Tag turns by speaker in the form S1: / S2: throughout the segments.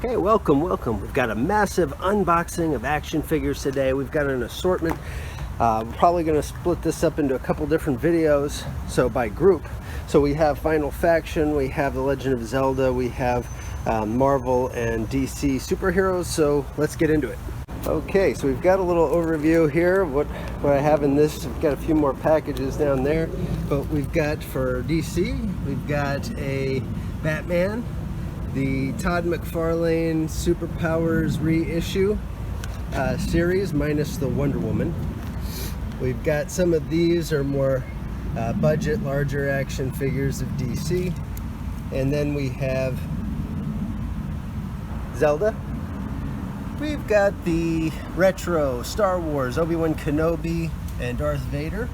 S1: Okay, welcome. We've got a massive unboxing of action figures today. We've got an assortment. We're probably going to split this up into a couple different videos, so by group. So we have Final Faction, we have the Legend of Zelda, we have Marvel and DC superheroes, so let's get into it. Okay, so we've got a little overview here what I have in this. We've got a few more packages down there, but we've got for DC, we've got a Batman, the Todd McFarlane Super Powers reissue series minus the Wonder Woman. We've got some of these are more budget, larger action figures of DC. And then we have Zelda. We've got the retro Star Wars Obi-Wan Kenobi and Darth Vader.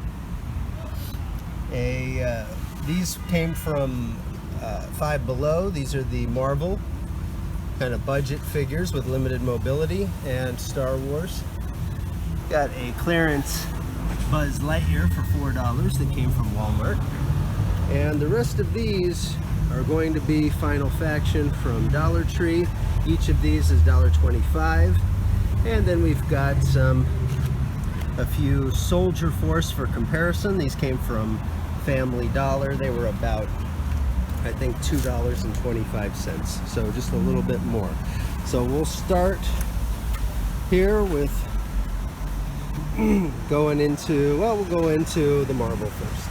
S1: These came from Five Below. These are the Marvel kind of budget figures with limited mobility and Star Wars. Got a clearance Buzz Lightyear for $4 that came from Wal-Mart. And the rest of these are going to be Final Faction from Dollar Tree. Each of these is $1.25. And then we've got a few Soldier Force for comparison. These came from Family Dollar. They were about, I think, $2.25, so just a little bit more. So we'll start here with we'll go into the Marvel first.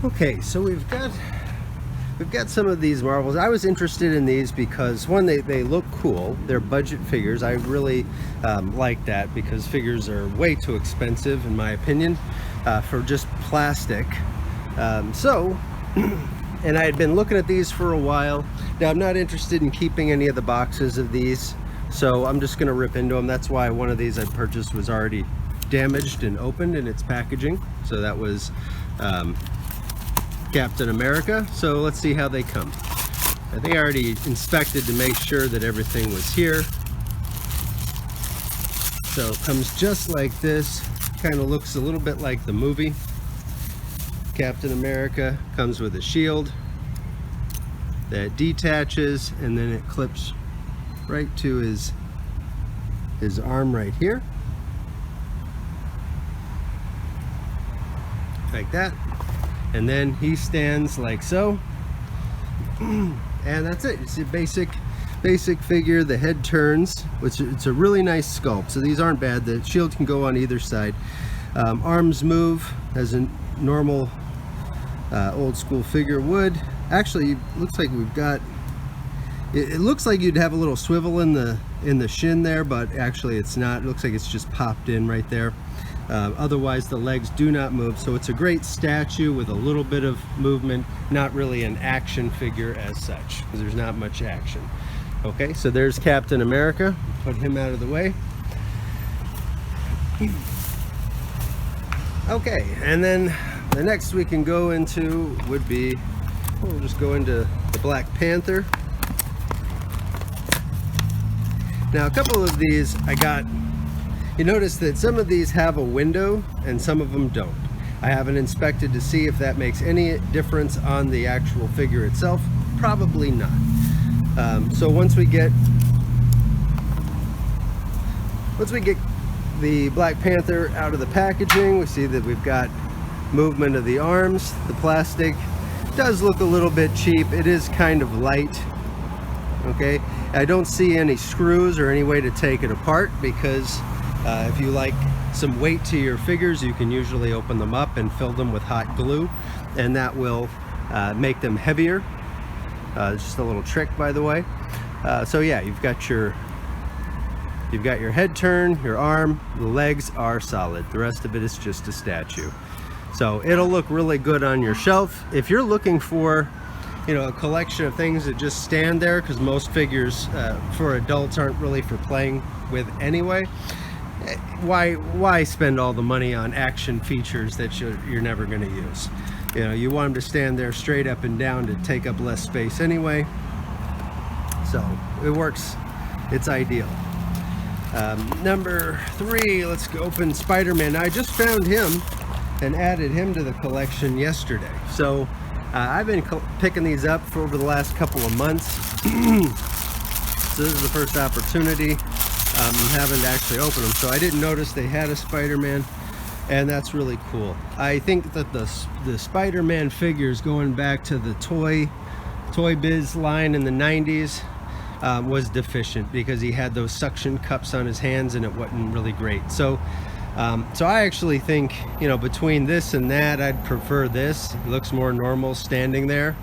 S1: Okay, so we've got some of these Marvels. I was interested in these because one, they look cool. They're budget figures. I really like that because figures are way too expensive in my opinion for just plastic. And I had been looking at these for a while. Now I'm not interested in keeping any of the boxes of these, so I'm just gonna rip into them. That's why one of these I purchased was already damaged and opened in its packaging. So that was Captain America. So let's see how they come. I think I already inspected to make sure that everything was here. So it comes just like this. Kind of looks a little bit like the movie. Captain America comes with a shield that detaches and then it clips right to his arm right here, like that, and then he stands like so, and that's it. It's a basic figure. The head turns, which it's a really nice sculpt, so these aren't bad. The shield can go on either side. Arms move as a normal old school figure would. Actually, looks like we've got it looks like you'd have a little swivel in the shin there, but actually it's not. It looks like it's just popped in right there. Otherwise the legs do not move, so it's a great statue with a little bit of movement, not really an action figure as such because there's not much action. Okay, so there's Captain America. Put him out of the way. Okay, and then the next we can go into would be, we'll just go into the Black Panther. Now a couple of these I got, you notice that some of these have a window and some of them don't. I haven't inspected to see if that makes any difference on the actual figure itself. Probably not. So once we get the Black Panther out of the packaging, we see that we've got movement of the arms. The plastic does look a little bit cheap. It is kind of light. Okay, I don't see any screws or any way to take it apart because if you like some weight to your figures, you can usually open them up and fill them with hot glue, and that will make them heavier. It's just a little trick, by the way. So yeah, you've got your head turn, your arm, the legs are solid. The rest of it is just a statue. So it'll look really good on your shelf. If you're looking for, a collection of things that just stand there, because most figures for adults aren't really for playing with anyway, why spend all the money on action features that you're never going to use? You want them to stand there straight up and down to take up less space anyway. So it works. It's ideal. Number 3, let's go open Spider-Man. Now, I just found him and added him to the collection yesterday. So I've been picking these up for over the last couple of months. This is the first opportunity. Haven't actually opened them, so I didn't notice they had a Spider-Man, and that's really cool. I think that the Spider-Man figures, going back to the Toy Biz line in the 90s, was deficient because he had those suction cups on his hands and it wasn't really great. So I actually think, you know, between this and that, I'd prefer this. It looks more normal standing there.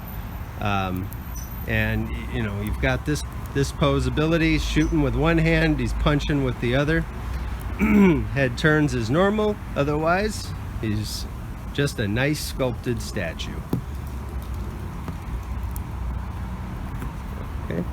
S1: And you know, you've got this posability, shooting with one hand, he's punching with the other. Head turns as normal, otherwise he's just a nice sculpted statue. Okay.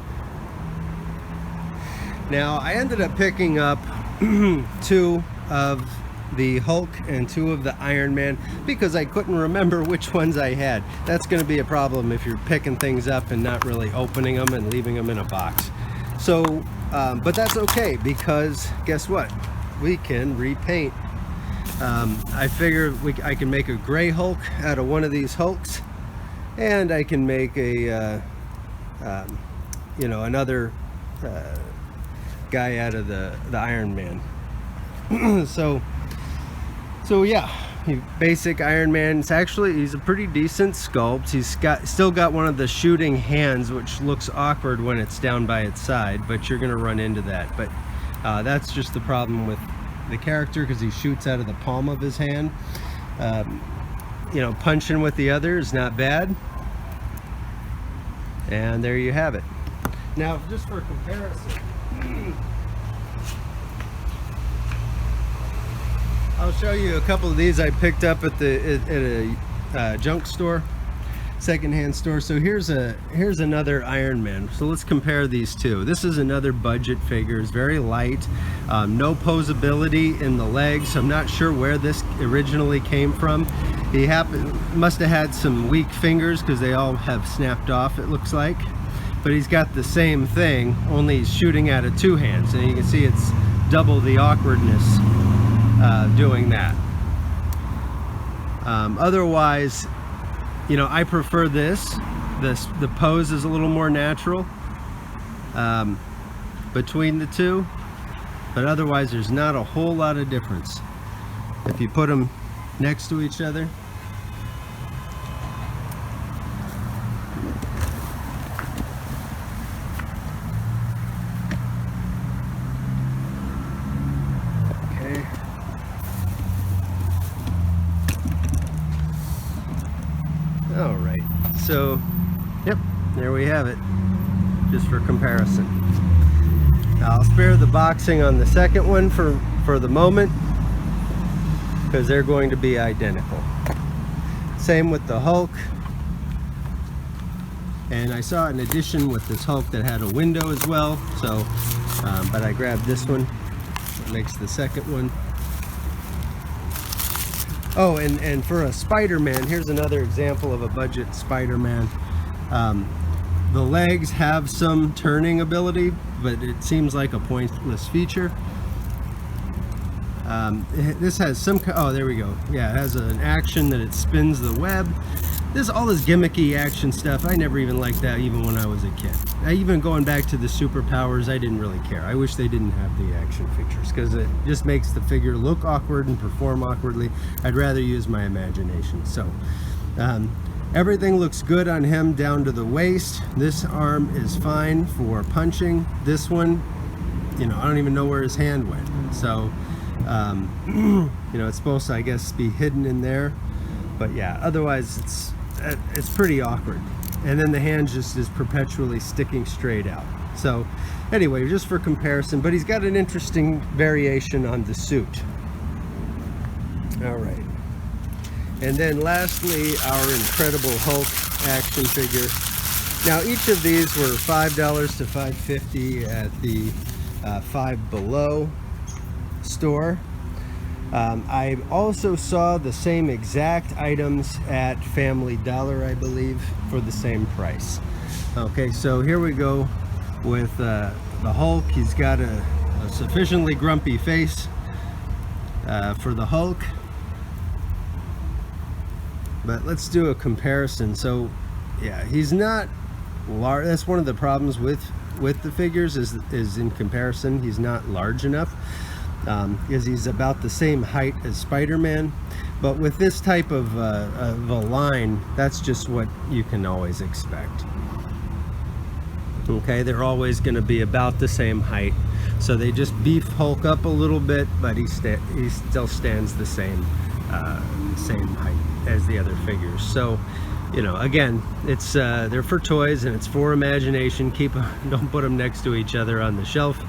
S1: Now I ended up picking up 2 of the Hulk and 2 of the Iron Man because I couldn't remember which ones I had. That's going to be a problem if you're picking things up and not really opening them and leaving them in a box. So, but that's okay, because guess what? We can repaint. I figure I can make a gray Hulk out of one of these Hulks, and I can make a you know, another guy out of the Iron Man. So yeah, basic Iron Man. He's a pretty decent sculpt. He's still got one of the shooting hands, which looks awkward when it's down by its side, but you're gonna run into that. But that's just the problem with the character, because he shoots out of the palm of his hand. You know, punching with the other is not bad. And there you have it. Now, just for comparison, I'll show you a couple of these I picked up at a junk store, secondhand store. So here's another Iron Man. So let's compare these two. This is another budget figure. It's very light, no posability in the legs. I'm not sure where this originally came from. He must have had some weak fingers because they all have snapped off, it looks like. But he's got the same thing, only he's shooting out of 2 hands, and you can see it's double the awkwardness doing that. Otherwise, you know, I prefer this. The pose is a little more natural between the two, but otherwise there's not a whole lot of difference if you put them next to each other. All right, so yep, there we have it, just for comparison. Now, I'll spare the boxing on the second one for the moment, because they're going to be identical. Same with the Hulk. And I saw an edition with this Hulk that had a window as well, so but I grabbed this one. It makes the second one. Oh, and for a Spider-Man, here's another example of a budget Spider-Man. The legs have some turning ability, but it seems like a pointless feature. This has some, oh, there we go. Yeah, it has an action that it spins the web. All this gimmicky action stuff, I never even liked that even when I was a kid. Even going back to the Super Powers, I didn't really care. I wish they didn't have the action features, because it just makes the figure look awkward and perform awkwardly. I'd rather use my imagination. So everything looks good on him down to the waist. This arm is fine for punching. This one, you know, I don't even know where his hand went. So you know, it's supposed to, I guess, be hidden in there. But yeah, otherwise it's pretty awkward. And then the hand just is perpetually sticking straight out. So anyway, just for comparison, but he's got an interesting variation on the suit. All right. And then lastly, our Incredible Hulk action figure. Now, each of these were $5 to $5.50 at the Five Below store. I also saw the same exact items at Family Dollar, I believe, for the same price. Okay, so here we go with the Hulk. He's got a sufficiently grumpy face for the Hulk. But let's do a comparison. So yeah, he's not large. That's one of the problems with with the figures is in comparison, he's not large enough, because he's about the same height as Spider-Man. But with this type of a line, that's just what you can always expect. Okay, they're always going to be about the same height. So they just beef Hulk up a little bit, but he still stands the same height as the other figures. So, you know, again, it's they're for toys and it's for imagination. Don't put them next to each other on the shelf.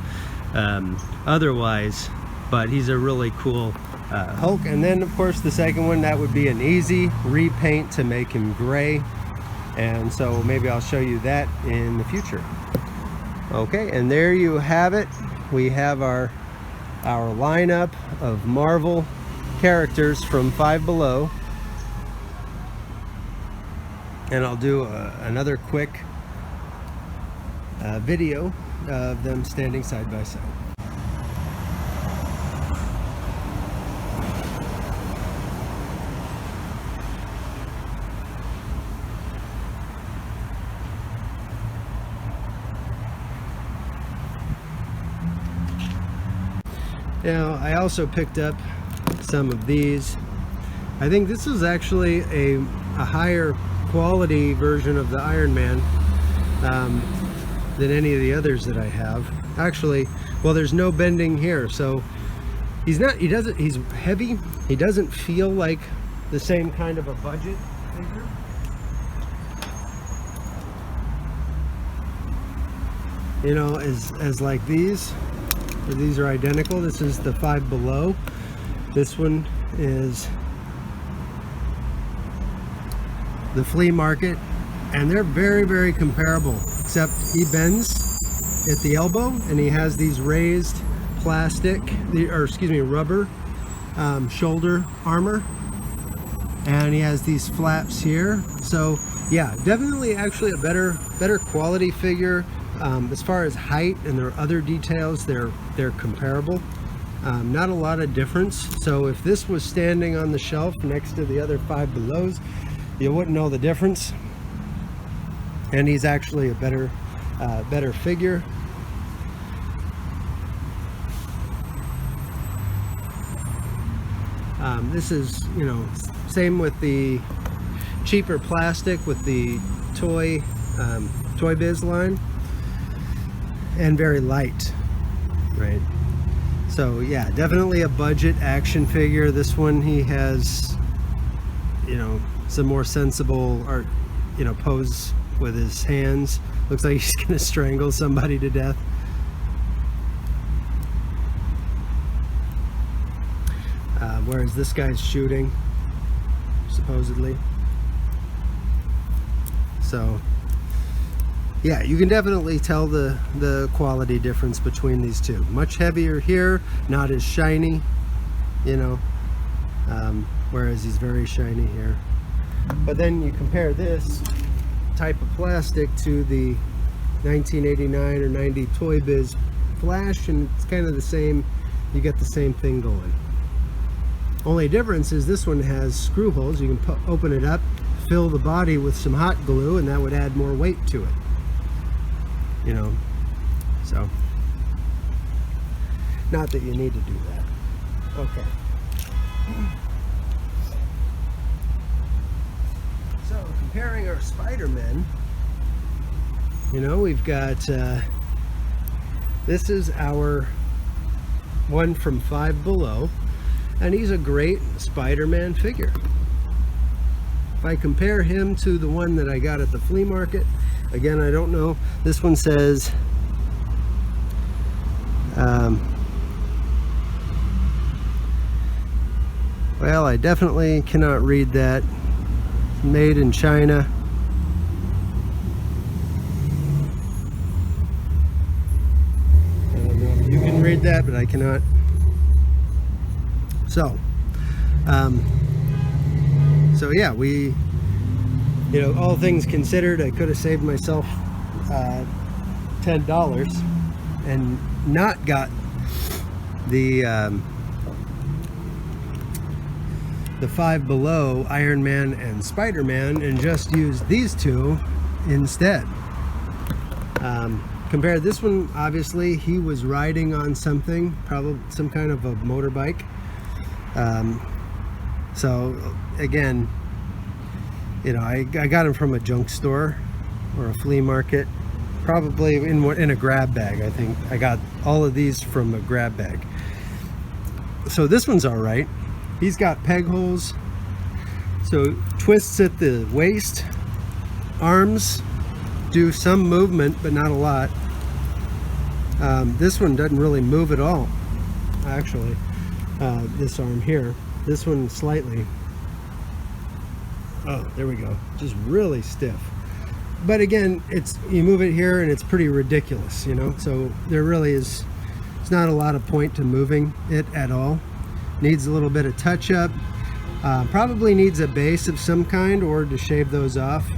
S1: Otherwise, but he's a really cool Hulk. And then, of course, the second one, that would be an easy repaint to make him gray. And so maybe I'll show you that in the future. Okay, and there you have it. We have our lineup of Marvel characters from Five Below. And I'll do another quick video of them standing side by side. Now, I also picked up some of these. I think this is actually a higher quality version of the Iron Man than any of the others that I have. Actually, well, there's no bending here, so he's heavy. He doesn't feel like the same kind of a budget figure. You know, as like these. These are identical. This is the Five Below. This one is the Flea Market, and they're very, very comparable, except he bends at the elbow and he has these raised plastic, rubber shoulder armor, and he has these flaps here. So yeah, definitely actually a better quality figure. As far as height and their other details, they're comparable. Not a lot of difference. So if this was standing on the shelf next to the other Five Belows, you wouldn't know the difference. And he's actually a better figure. This is, you know, same with the cheaper plastic with the Toy Biz line. And very light, right? So yeah, definitely a budget action figure. This one, he has, you know, some more sensible art, you know, pose with his hands. Looks like he's gonna strangle somebody to death. Whereas this guy's shooting, supposedly. So yeah, you can definitely tell the quality difference between these two. Much heavier here, not as shiny, you know, whereas he's very shiny here. But then you compare this type of plastic to the 1989 or 90 Toy Biz Flash, and it's kind of the same. You get the same thing going. Only difference is this one has screw holes. You can open it up, fill the body with some hot glue, and that would add more weight to it. You know, so not that you need to do that. Okay. So comparing our Spider-Men, you know, we've got this is our one from Five Below, and he's a great Spider-Man figure. If I compare him to the one that I got at the flea market, again, I don't know. This one says well, I definitely cannot read that. Made in China. I don't know if you can read that, but I cannot. So yeah, we, you know, all things considered, I could have saved myself $10 and not got the Five Below Iron Man and Spider-Man and just used these two instead. compare this one, obviously he was riding on something, probably some kind of a motorbike. So again, you know, I got him from a junk store or a flea market, probably in a grab bag. I think I got all of these from a grab bag. So this one's all right. He's got peg holes, so twists at the waist, arms do some movement but not a lot. This one doesn't really move at all, actually. This arm here, this one slightly. Oh, there we go, just really stiff. But again, it's, you move it here and it's pretty ridiculous, you know, so there really is, it's not a lot of point to moving it at all. Needs a little bit of touch up. Probably needs a base of some kind or to shave those off.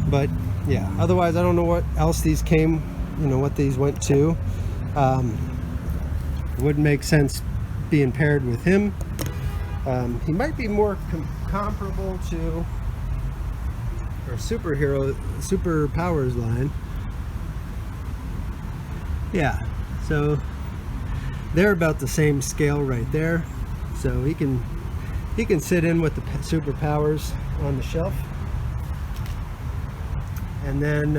S1: But yeah, otherwise I don't know what else these came, you know, what these went to. Wouldn't make sense being paired with him. He might be more comparable to our Super Powers line. Yeah, so they're about the same scale right there. So he can sit in with the Super Powers on the shelf. And then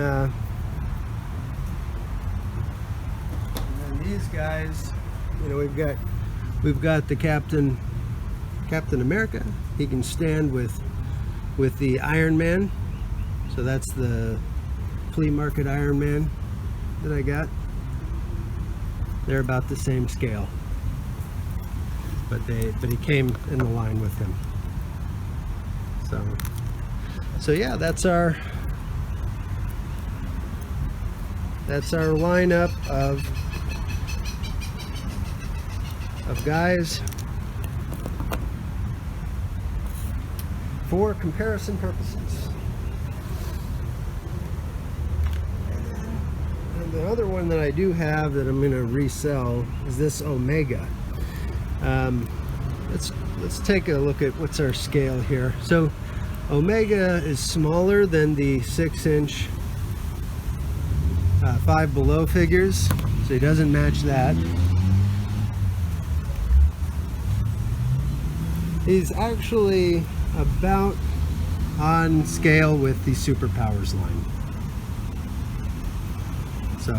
S1: these guys, you know, we've got the Captain America. He can stand with the Iron Man. So that's the flea market Iron Man that I got. They're about the same scale, but he came in the line with him. So yeah, that's our lineup of guys for comparison purposes. And the other one that I do have that I'm going to resell is this Omega. Let's take a look at what's our scale here. So Omega is smaller than the 6-inch Five Below figures, so he doesn't match that. He's actually about on scale with the Super Powers line. So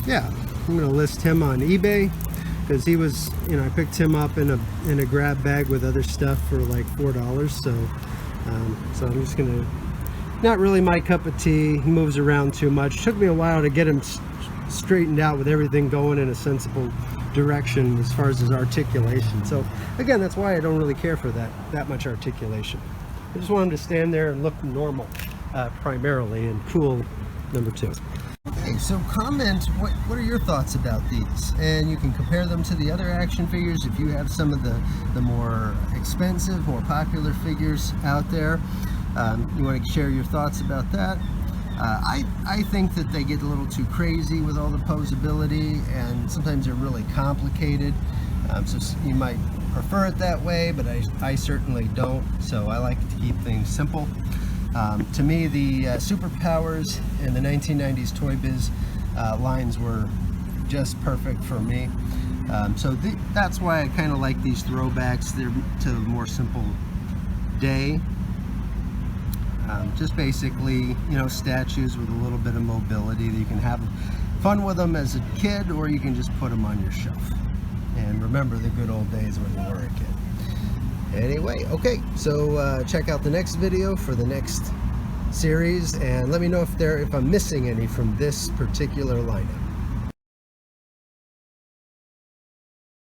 S1: yeah, I'm going to list him on eBay because he was, you know, I picked him up in a grab bag with other stuff for like $4. So I'm just going to, not really my cup of tea. He moves around too much. Took me a while to get him straightened out with everything going in a sensible direction as far as his articulation. So again, that's why I don't really care for that much articulation. I just want him to stand there and look normal, primarily, and cool, number 2. Okay, so comment what are your thoughts about these, and you can compare them to the other action figures if you have some of the more expensive, more popular figures out there. You want to share your thoughts about that. I think that they get a little too crazy with all the posability, and sometimes they're really complicated. So you might prefer it that way, but I certainly don't. So I like to keep things simple. To me, the Super Powers and the 1990s Toy Biz lines were just perfect for me. So that's why I kind of like these throwbacks. They're to a more simple day. Just basically, you know, statues with a little bit of mobility that you can have fun with them as a kid, or you can just put them on your shelf and remember the good old days when you were a kid. Anyway, okay, so check out the next video for the next series, and let me know if I'm missing any from this particular lineup.